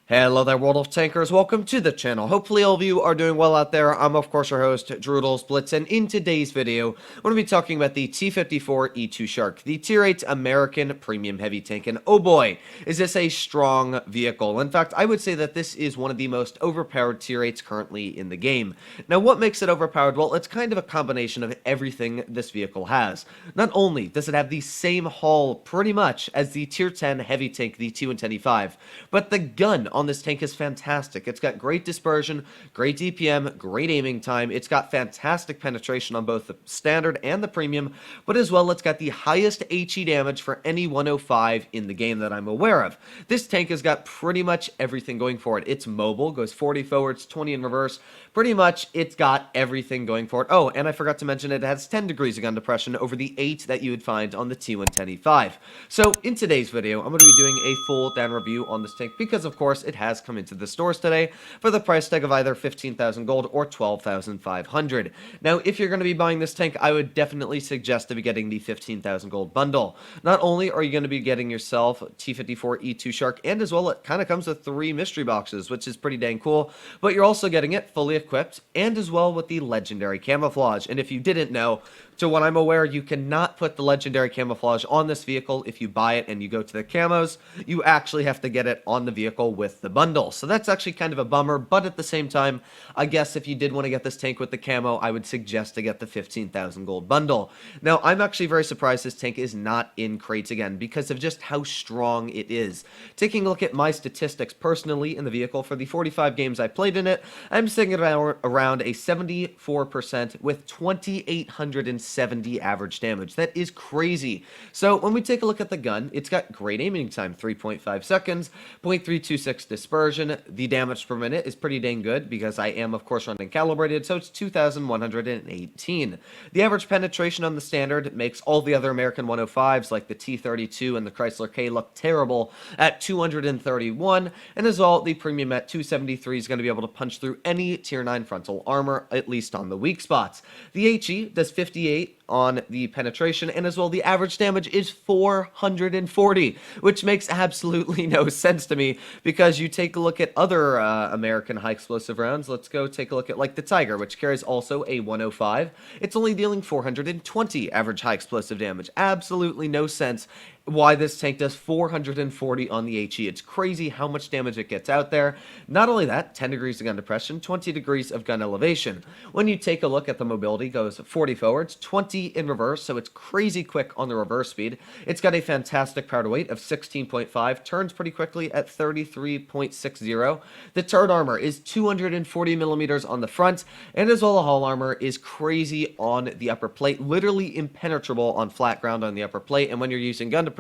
Hello there, World of Tankers. Welcome to the channel. Hopefully all of you are doing well out there. I'm, of course, your host, Droodles Blitz, and in today's video, I'm going to be talking about the T54E2 Shark, the Tier 8 American Premium Heavy Tank, and oh boy, is this a strong vehicle. In fact, I would say that this is one of the most overpowered Tier 8s currently in the game. Now, what makes it overpowered? Well, it's kind of a combination of everything this vehicle has. Not only does it have the same hull, pretty much, as the Tier 10 Heavy Tank, the T110E5, but the gun on this tank is fantastic. It's got great dispersion, great DPM, great aiming time. It's got fantastic penetration on both the standard and the premium, but as well, it's got the highest HE damage for any 105 in the game that I'm aware of. This tank has got pretty much everything going for it. It's mobile, goes 40 forwards, 20 in reverse. Pretty much, it's got everything going for it. Oh, and I forgot to mention it has 10 degrees of gun depression over the 8 that you would find on the T110E5. So, in today's video, I'm going to be doing a full down review on this tank because, of course, it has come into the stores today for the price tag of either 15,000 gold or 12,500. Now, if you're going to be buying this tank, I would definitely suggest to be getting the 15,000 gold bundle. Not only are you going to be getting yourself T54E2 Shark, and as well, it kind of comes with 3 mystery boxes, which is pretty dang cool, but you're also getting it fully equipped and as well with the legendary camouflage. And if you didn't know, to what I'm aware, you cannot put the legendary camouflage on this vehicle if you buy it and you go to the camos. You actually have to get it on the vehicle with the bundle. So that's actually kind of a bummer, but at the same time, I guess if you did want to get this tank with the camo, I would suggest to get the 15,000 gold bundle. Now, I'm actually very surprised this tank is not in crates again because of just how strong it is. Taking a look at my statistics personally in the vehicle for the 45 games I played in it, I'm sitting at around a 74% with 2,870 average damage. That is crazy. So when we take a look at the gun, it's got great aiming time, 3.5 seconds, 0.326 dispersion. The damage per minute is pretty dang good because I am, of course, running calibrated, so it's 2,118. The average penetration on the standard makes all the other American 105s like the T32 and the Chrysler K look terrible at 231, and as well, the premium at 273 is going to be able to punch through any Tier 9 frontal armor, at least on the weak spots. The HE does 58 on the penetration, and as well the average damage is 440, which makes absolutely no sense to me because you take a look at other American high explosive rounds. Let's go take a look at like the Tiger, which carries also a 105. It's only dealing 420 average high explosive damage. Absolutely no sense why this tank does 440 on the HE. It's crazy how much damage it gets out there. Not only that, 10 degrees of gun depression, 20 degrees of gun elevation. When you take a look at the mobility, goes 40 forwards, 20 in reverse, so it's crazy quick on the reverse speed. It's got a fantastic power to weight of 16.5, turns pretty quickly at 33.60. The turret armor is 240 millimeters on the front, and as well the hull armor is crazy on the upper plate, literally impenetrable on flat ground on the upper plate, and when you're using gun depression,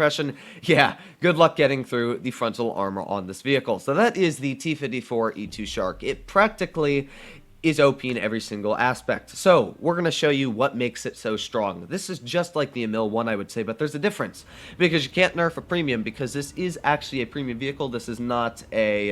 yeah, good luck getting through the frontal armor on this vehicle. So that is the T54E2 Shark. It practically is OP in every single aspect. So, we're going to show you what makes it so strong. This is just like the Emil 1, I would say, but there's a difference. Because you can't nerf a premium, because this is actually a premium vehicle. This is not a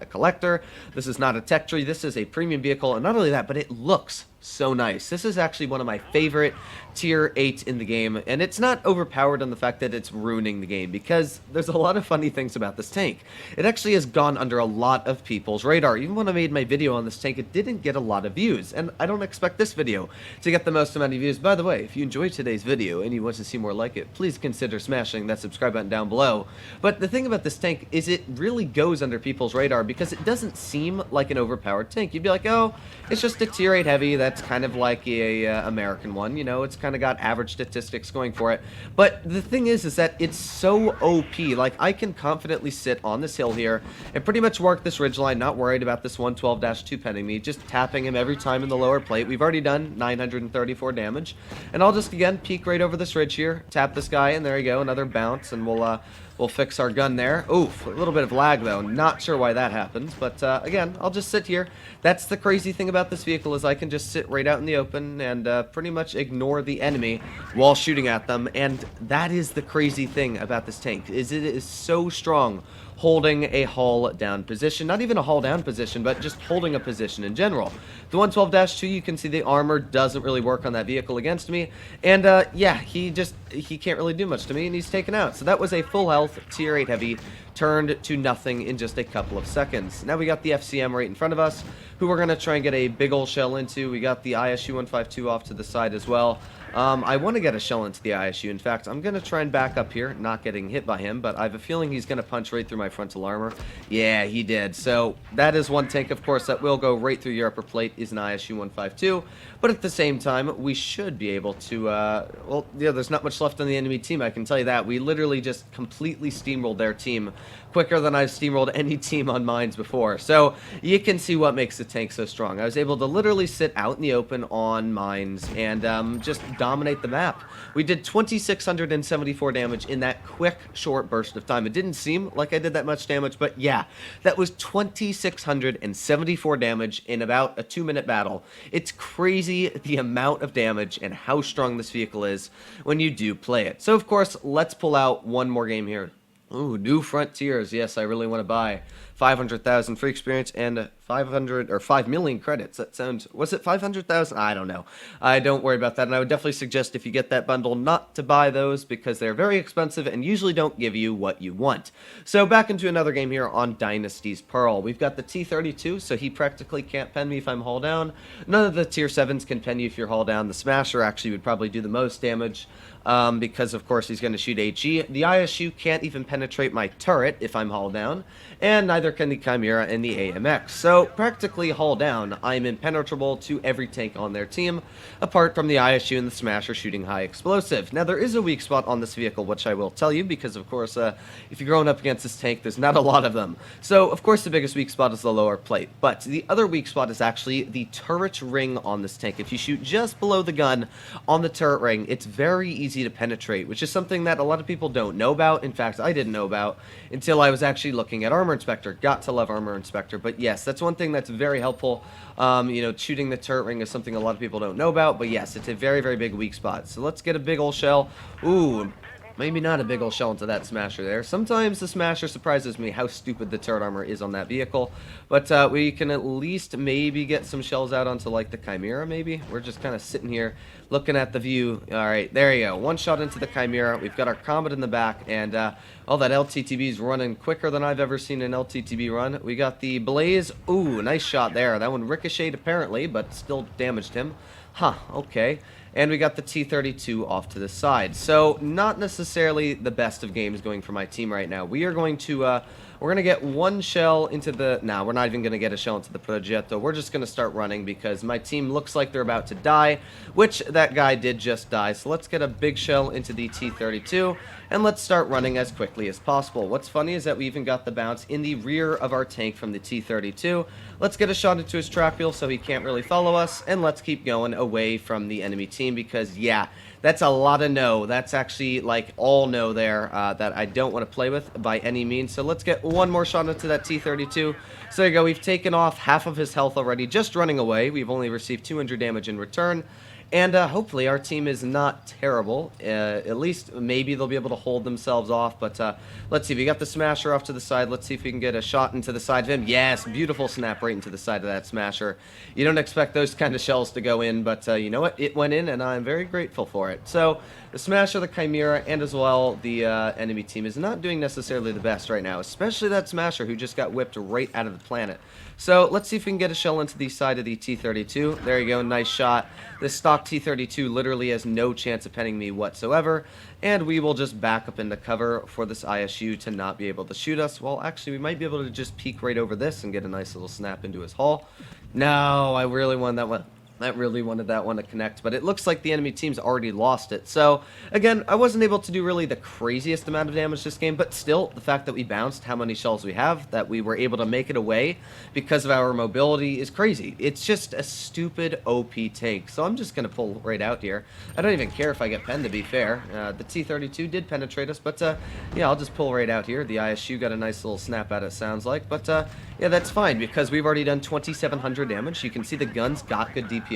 collector. This is not a tech tree. This is a premium vehicle, and not only that, but it looks so nice. This is actually one of my favorite Tier 8 in the game, and it's not overpowered on the fact that it's ruining the game, because there's a lot of funny things about this tank. It actually has gone under a lot of people's radar. Even when I made my video on this tank, it didn't get a lot of views, and I don't expect this video to get the most amount of views. By the way, if you enjoyed today's video and you want to see more like it, please consider smashing that subscribe button down below. But the thing about this tank is it really goes under people's radar because it doesn't seem like an overpowered tank. You'd be like, oh, it's just a Tier 8 heavy that's kind of like a American one, you know, it's kind of got average statistics going for it. But the thing is that it's so OP. Like, I can confidently sit on this hill here and pretty much work this ridgeline, not worried about this 112-2 penning me, just tapping him every time in the lower plate. We've already done 934 damage, and I'll just again peek right over this ridge here, tap this guy, and there you go, another bounce, and we'll fix our gun there. Oof, a little bit of lag though. Not sure why that happens, but again, I'll just sit here. That's the crazy thing about this vehicle is I can just sit right out in the open and pretty much ignore the enemy while shooting at them. And that is the crazy thing about this tank, is it is so strong holding a hull down position. Not even a hull down position, but just holding a position in general. The 112-2, you can see the armor doesn't really work on that vehicle against me. And yeah, he can't really do much to me, and he's taken out. So that was a full health health, tier 8 heavy, turned to nothing in just a couple of seconds. Now we got the FCM right in front of us, who we're going to try and get a big ol' shell into. We got the ISU 152 off to the side as well. I want to get a shell into the ISU. In fact, I'm going to try and back up here, not getting hit by him, but I have a feeling he's going to punch right through my frontal armor. Yeah, he did. So that is one tank, of course, that will go right through your upper plate, is an ISU 152. But at the same time, we should be able to, well, yeah, there's not much left on the enemy team, I can tell you that. We literally just completely steamrolled their team quicker than I've steamrolled any team on mines before. So you can see what makes the tank so strong. I was able to literally sit out in the open on mines and just dominate the map. We did 2,674 damage in that quick, short burst of time. It didn't seem like I did that much damage, but yeah, that was 2,674 damage in about a 2-minute battle. It's crazy the amount of damage and how strong this vehicle is when you do play it. So of course, let's pull out one more game here. Ooh, new frontiers. Yes, I really want to buy 500,000 free experience and 500 or 5 million credits. That sounds, was it 500,000? I don't know. I don't worry about that. And I would definitely suggest if you get that bundle not to buy those because they're very expensive and usually don't give you what you want. So back into another game here on Dynasty's Pearl. We've got the T32, so he practically can't pen me if I'm hull down. None of the tier 7s can pen you if you're hull down. The Smasher actually would probably do the most damage. Because of course he's going to shoot HE. The ISU can't even penetrate my turret if I'm hull down, and neither can the Chimera and the AMX. So practically hull down, I'm impenetrable to every tank on their team, apart from the ISU and the Smasher shooting high explosive. Now there is a weak spot on this vehicle, which I will tell you, because of course if you're going up against this tank, there's not a lot of them. So of course the biggest weak spot is the lower plate, but the other weak spot is actually the turret ring on this tank. If you shoot just below the gun on the turret ring, it's very easy to penetrate, which is something that a lot of people don't know about. In fact, I didn't know about until I was actually looking at Armor Inspector. Got to love Armor Inspector, but yes, that's one thing that's very helpful. You know, shooting the turret ring is something a lot of people don't know about, but yes, it's a very, very big weak spot. So let's get a big old shell. Ooh, maybe not a big old shell into that Smasher there. Sometimes the Smasher surprises me how stupid the turret armor is on that vehicle. But we can at least maybe get some shells out onto like the Chimera maybe. We're just kind of sitting here looking at the view. Alright, there you go. One shot into the Chimera. We've got our Comet in the back. And oh, that LTTB is running quicker than I've ever seen an LTTB run. We got the Blaze. Ooh, nice shot there. That one ricocheted apparently, but still damaged him. Huh, okay. And we got the T32 off to the side. So, not necessarily the best of games going for my team right now. We are going to, we're going to get one shell into the, nah, we're not even going to get a shell into the Progetto. We're just going to start running because my team looks like they're about to die, which that guy did just die. So let's get a big shell into the T32, and let's start running as quickly as possible. What's funny is that we even got the bounce in the rear of our tank from the T32. Let's get a shot into his track wheel so he can't really follow us, and let's keep going away from the enemy team because, yeah, that's a lot of no. That's actually like all no there that I don't want to play with by any means. So let's get one more shot into that T32. So there you go. We've taken off half of his health already just running away. We've only received 200 damage in return. And hopefully our team is not terrible. At least maybe they'll be able to hold themselves off. But let's see. We got the Smasher off to the side. Let's see if we can get a shot into the side of him. Yes, beautiful snap right into the side of that Smasher. You don't expect those kind of shells to go in, but you know what? It went in, and I'm very grateful for it. So the Smasher, the Chimera, and as well the enemy team is not doing necessarily the best right now, especially that Smasher who just got whipped right out of the planet. So let's see if we can get a shell into the side of the T32. There you go, nice shot. This stock T32 literally has no chance of penning me whatsoever, and we will just back up into cover for this ISU to not be able to shoot us. Well, actually, we might be able to just peek right over this and get a nice little snap into his hull. No, I really wanted that one. I really wanted that one to connect, but it looks like the enemy team's already lost it. So, again, I wasn't able to do really the craziest amount of damage this game, but still, the fact that we bounced, how many shells we have, that we were able to make it away because of our mobility is crazy. It's just a stupid OP tank, so I'm just going to pull right out here. I don't even care if I get penned, to be fair. The T32 did penetrate us, but yeah, I'll just pull right out here. The ISU got a nice little snap at it, sounds like, but yeah, that's fine because we've already done 2,700 damage. You can see the guns got good DPM.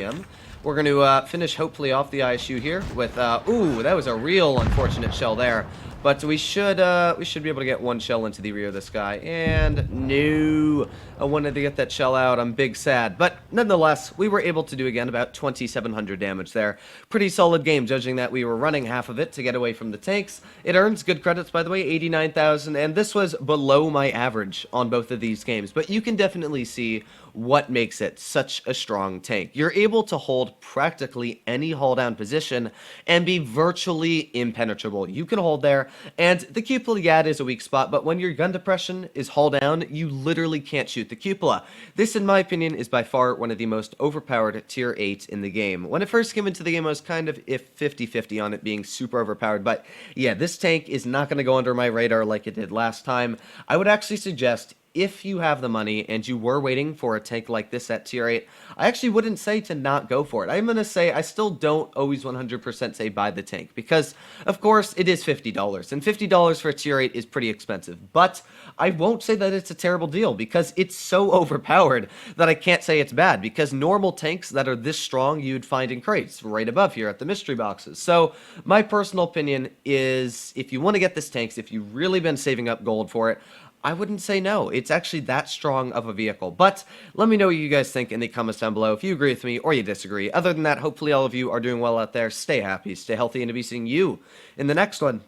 We're going to finish hopefully off the ISU here with, ooh, that was a real unfortunate shell there. But we should be able to get one shell into the rear of this guy. And no, I wanted to get that shell out. I'm big sad. But nonetheless, we were able to do again about 2,700 damage there. Pretty solid game, judging that we were running half of it to get away from the tanks. It earns good credits, by the way, 89,000. And this was below my average on both of these games. But you can definitely see what makes it such a strong tank. You're able to hold practically any hull down position and be virtually impenetrable. You can hold there, and the cupola, yeah, it is a weak spot, but when your gun depression is hull down, you literally can't shoot the cupola. This, in my opinion, is by far one of the most overpowered tier 8 in the game. When it first came into the game, I was kind of 50-50 on it being super overpowered, but yeah, this tank is not going to go under my radar like it did last time. I would actually suggest, if you have the money and you were waiting for a tank like this at tier 8, I actually wouldn't say to not go for it. I'm going to say I still don't always 100% say buy the tank because, of course, it is $50, and $50 for a tier 8 is pretty expensive. But I won't say that it's a terrible deal because it's so overpowered that I can't say it's bad, because normal tanks that are this strong you'd find in crates right above here at the mystery boxes. So my personal opinion is, if you want to get this tank, if you've really been saving up gold for it, I wouldn't say no. It's actually that strong of a vehicle. But let me know what you guys think in the comments down below if you agree with me or you disagree. Other than that, hopefully all of you are doing well out there. Stay happy, stay healthy, and to be seeing you in the next one.